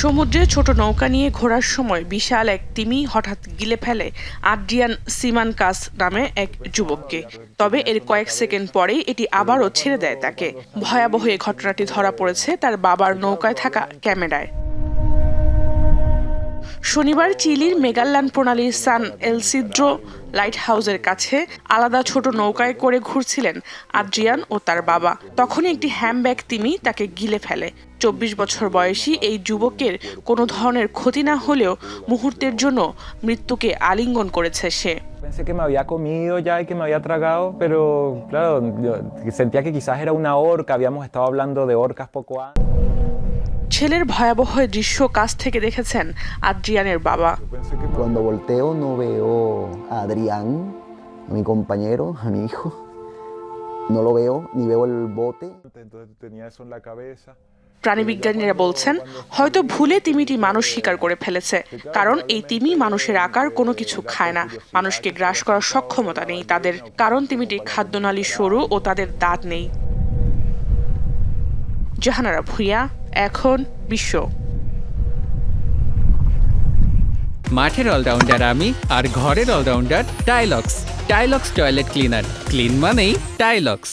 সমুদ্রে ছোট নৌকা নিয়ে ঘোরার সময় বিশাল এক তিমি হঠাৎ গিলে ফেলে আদ্রিয়ান সিমানকাস নামে এক যুবককে। তবে এর কয়েক সেকেন্ড পরেই এটি আবারও ছেড়ে দেয় তাকে। ভয়াবহ এই ঘটনাটি ধরা পড়েছে তার বাবার নৌকায় থাকা ক্যামেরায়। শনিবার চিলির মেগাল্লান প্রণালীর সান এলসিদ্রো লাইট হাউসের কাছে আলাদা ছোট নৌকায় করে ঘুরছিলেন আদ্রিয়ান ও তার বাবা। তখনই একটি হ্যামব্যাগ তিমি তাকে গিলে ফেলে। 24 বছর বয়সী এই যুবকের কোনো ধরনের ক্ষতি না হলেও মুহূর্তের জন্য মৃত্যুকে আলিঙ্গন করেছে সে। Pensé que me había comido ya y que me había tragado, pero claro, yo sentía que quizás era una orca, habíamos estado hablando de orcas poco antes. ছেলের ভয়াবহ দৃশ্য কাছ থেকে দেখেছেন আদ্রিয়ানের বাবা। Cuando volteo no veo a Adrián, a mi compañero, a mi hijo. No lo veo, ni veo el bote. Entonces tenía eso en la cabeza. প্রাণীবিজ্ঞানীরা বলছেন হয়তো ভুলে তিমিটি মানুষ শিকার করে ফেলেছে, কারণ এই তিমি মানুষের আকার কোনো কিছু খায় না। মানুষকে গ্রাস করার সক্ষমতা নেই তাদের, কারণ তিমিটির খাদ্যনালী সরু ও তাদের দাঁত নেই। জাহানারা ভুঁইয়া, এখন বিশ্ব। মাঠের অলরাউন্ডার আমি, আর ঘরের allrounder Tylex. Tylex toilet cleaner, clean মানেই টাইলক্স।